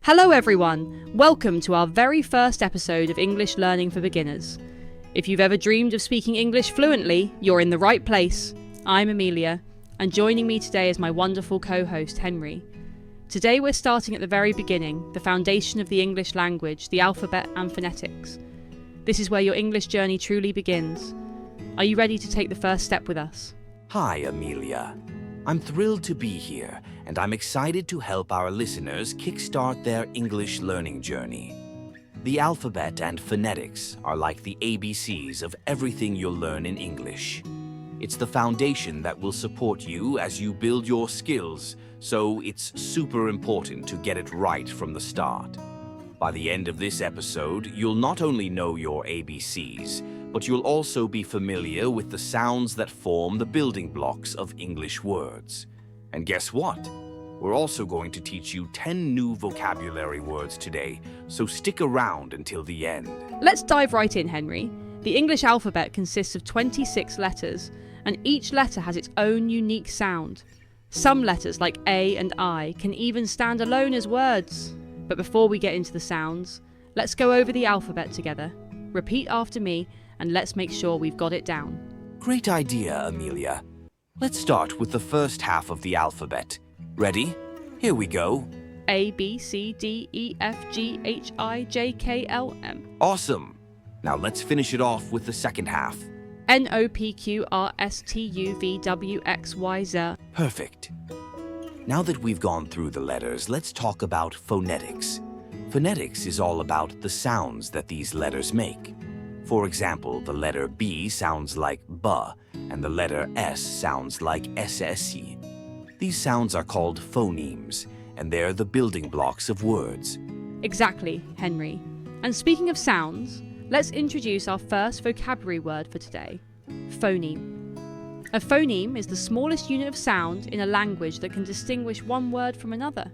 Hello everyone, welcome to our very first episode of English Learning for Beginners. If you've ever dreamed of speaking English fluently, you're in the right place. I'm Amelia, and joining me today is my wonderful co-host Henry. Today we're starting at the very beginning, the foundation of the English language, the alphabet and phonetics. This is where your English journey truly begins. Are you ready to take the first step with us? Hi, Amelia. I'm thrilled to be here, and I'm excited to help our listeners kickstart their English learning journey. The alphabet and phonetics are like the ABCs of everything you'll learn in English. It's the foundation that will support you as you build your skills, so it's super important to get it right from the start. By the end of this episode, you'll not only know your ABCs, but you'll also be familiar with the sounds that form the building blocks of English words. And guess what? We're also going to teach you 10 new vocabulary words today, so stick around until the end. Let's dive right in, Henry. The English alphabet consists of 26 letters, and each letter has its own unique sound. Some letters, like A and I, can even stand alone as words. But before we get into the sounds, let's go over the alphabet together. Repeat after me, and let's make sure we've got it down. Great idea, Amelia. Let's start with the first half of the alphabet. Ready? Here we go. A, B, C, D, E, F, G, H, I, J, K, L, M. Awesome. Now let's finish it off with the second half. N, O, P, Q, R, S, T, U, V, W, X, Y, Z. Perfect. Now that we've gone through the letters, let's talk about phonetics. Phonetics is all about the sounds that these letters make. For example, the letter B sounds like B, and the letter S sounds like SSE. These sounds are called phonemes, and they're the building blocks of words. Exactly, Henry. And speaking of sounds, let's introduce our first vocabulary word for today, phoneme. A phoneme is the smallest unit of sound in a language that can distinguish one word from another.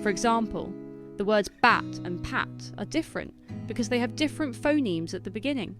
For example, the words bat and pat are different because they have different phonemes at the beginning.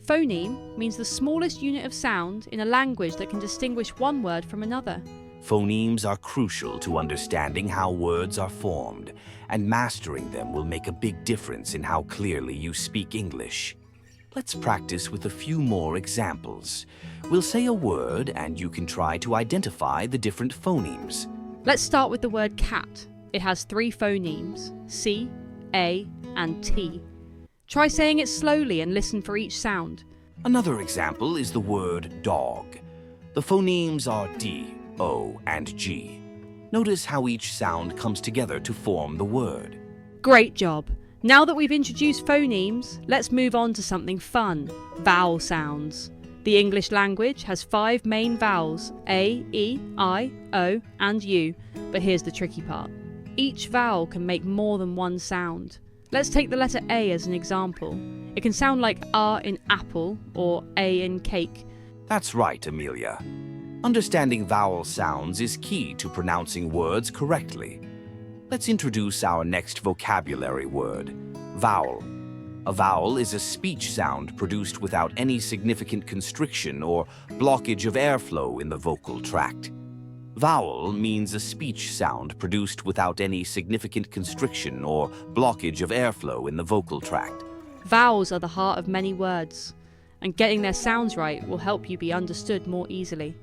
Phoneme means the smallest unit of sound in a language that can distinguish one word from another. Phonemes are crucial to understanding how words are formed, and mastering them will make a big difference in how clearly you speak English. Let's practice with a few more examples. We'll say a word, and you can try to identify the different phonemes. Let's start with the word cat. It has 3 phonemes, C, A, and T. Try saying it slowly and listen for each sound. Another example is the word dog. The phonemes are D, O, and G. Notice how each sound comes together to form the word. Great job! Now that we've introduced phonemes, let's move on to something fun, vowel sounds. The English language has 5 main vowels, A, E, I, O, and U, but here's the tricky part. Each vowel can make more than one sound. Let's take the letter A as an example. It can sound like R in apple or A in cake. That's right, Amelia. Understanding vowel sounds is key to pronouncing words correctly. Let's introduce our next vocabulary word, vowel. A vowel is a speech sound produced without any significant constriction or blockage of airflow in the vocal tract. Vowel means a speech sound produced without any significant constriction or blockage of airflow in the vocal tract. Vowels are the heart of many words, and getting their sounds right will help you be understood more easily.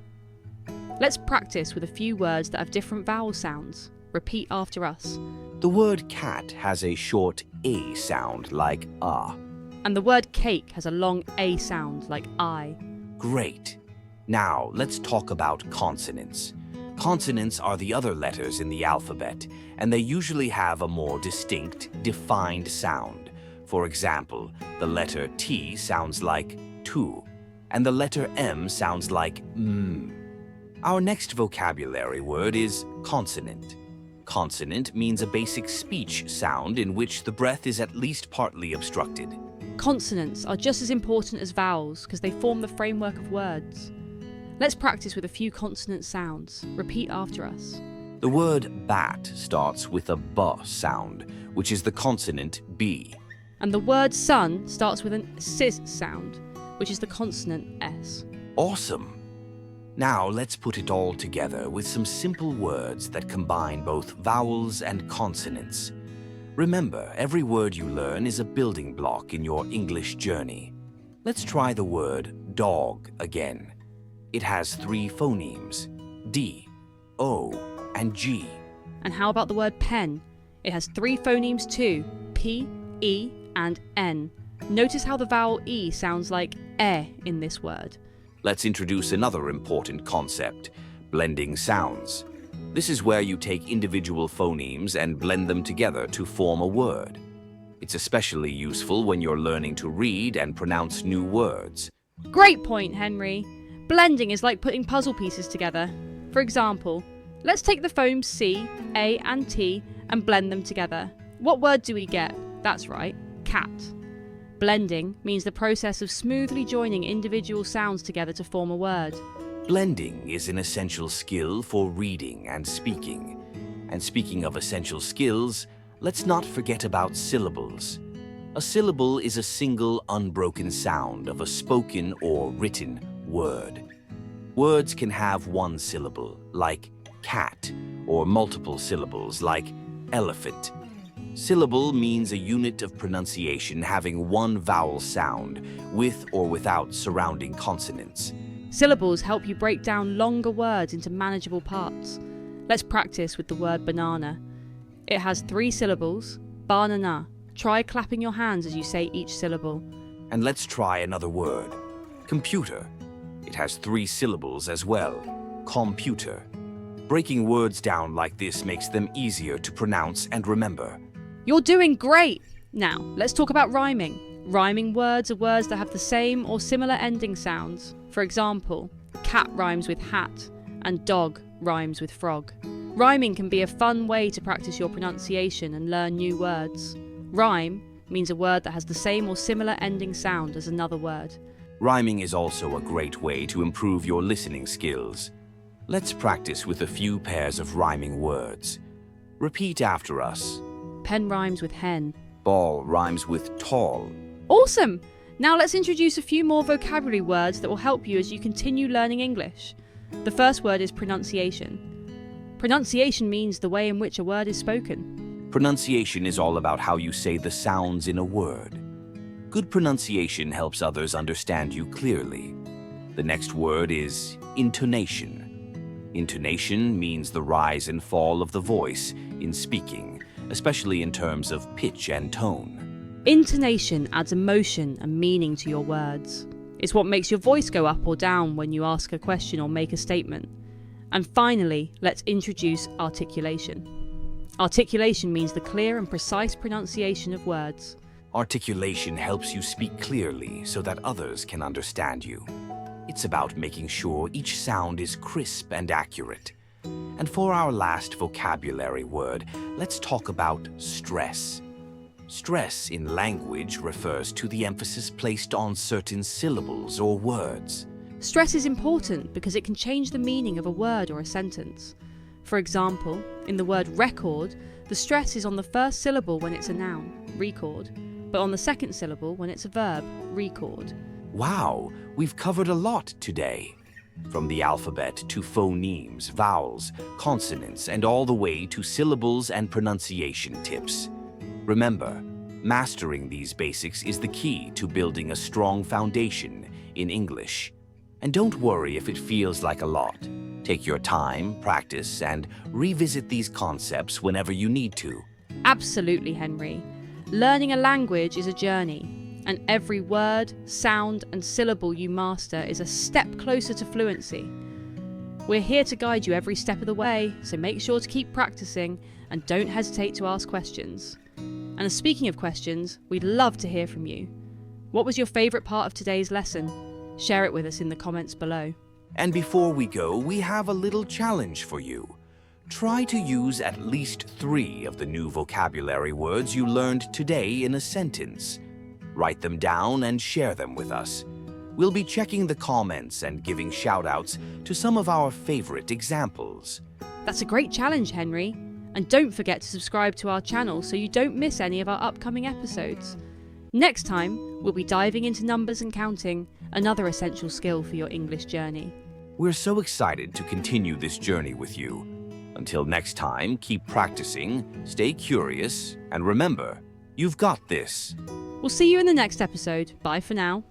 Let's practice with a few words that have different vowel sounds. Repeat after us. The word cat has a short A sound like ah. And the word cake has a long A sound like I. Great. Now let's talk about consonants. Consonants are the other letters in the alphabet, and they usually have a more distinct, defined sound. For example, the letter T sounds like tu, and the letter M sounds like m. Our next vocabulary word is consonant. Consonant means a basic speech sound in which the breath is at least partly obstructed. Consonants are just as important as vowels because they form the framework of words. Let's practice with a few consonant sounds. Repeat after us. The word bat starts with a B sound, which is the consonant B. And the word sun starts with an sis sound, which is the consonant S. Awesome! Now let's put it all together with some simple words that combine both vowels and consonants. Remember, every word you learn is a building block in your English journey. Let's try the word dog again. It has 3 phonemes, D, O, and G. And how about the word pen? It has 3 phonemes too, P, E, and N. Notice how the vowel E sounds like E in this word. Let's introduce another important concept, blending sounds. This is where you take individual phonemes and blend them together to form a word. It's especially useful when you're learning to read and pronounce new words. Great point, Henry. Blending is like putting puzzle pieces together. For example, let's take the phonemes C, A, and T and blend them together. What word do we get? That's right, cat. Blending means the process of smoothly joining individual sounds together to form a word. Blending is an essential skill for reading and speaking. And speaking of essential skills, let's not forget about syllables. A syllable is a single unbroken sound of a spoken or written word. Words can have one syllable, like cat, or multiple syllables, like elephant. Syllable means a unit of pronunciation having one vowel sound, with or without surrounding consonants. Syllables help you break down longer words into manageable parts. Let's practice with the word banana. It has 3 syllables, banana. Try clapping your hands as you say each syllable. And let's try another word, computer. It has 3 syllables as well, computer. Breaking words down like this makes them easier to pronounce and remember. You're doing great! Now, let's talk about rhyming. Rhyming words are words that have the same or similar ending sounds. For example, cat rhymes with hat, and dog rhymes with frog. Rhyming can be a fun way to practice your pronunciation and learn new words. Rhyme means a word that has the same or similar ending sound as another word. Rhyming is also a great way to improve your listening skills. Let's practice with a few pairs of rhyming words. Repeat after us. Pen rhymes with hen. Ball rhymes with tall. Awesome! Now let's introduce a few more vocabulary words that will help you as you continue learning English. The first word is pronunciation. Pronunciation means the way in which a word is spoken. Pronunciation is all about how you say the sounds in a word. Good pronunciation helps others understand you clearly. The next word is intonation. Intonation means the rise and fall of the voice in speaking, especially in terms of pitch and tone. Intonation adds emotion and meaning to your words. It's what makes your voice go up or down when you ask a question or make a statement. And finally, let's introduce articulation. Articulation means the clear and precise pronunciation of words. Articulation helps you speak clearly so that others can understand you. It's about making sure each sound is crisp and accurate. And for our last vocabulary word, let's talk about stress. Stress in language refers to the emphasis placed on certain syllables or words. Stress is important because it can change the meaning of a word or a sentence. For example, in the word record, the stress is on the first syllable when it's a noun, record, but on the second syllable when it's a verb, record. Wow, we've covered a lot today. From the alphabet to phonemes, vowels, consonants, and all the way to syllables and pronunciation tips. Remember, mastering these basics is the key to building a strong foundation in English. And don't worry if it feels like a lot. Take your time, practice, and revisit these concepts whenever you need to. Absolutely, Henry. Learning a language is a journey, and every word, sound, and syllable you master is a step closer to fluency. We're here to guide you every step of the way, so make sure to keep practicing and don't hesitate to ask questions. And speaking of questions, we'd love to hear from you. What was your favourite part of today's lesson? Share it with us in the comments below. And before we go, we have a little challenge for you. Try to use at least 3 of the new vocabulary words you learned today in a sentence. Write them down and share them with us. We'll be checking the comments and giving shout-outs to some of our favorite examples. That's a great challenge, Henry. And don't forget to subscribe to our channel so you don't miss any of our upcoming episodes. Next time, we'll be diving into numbers and counting, another essential skill for your English journey. We're so excited to continue this journey with you. Until next time, keep practicing, stay curious, and remember, you've got this. We'll see you in the next episode. Bye for now.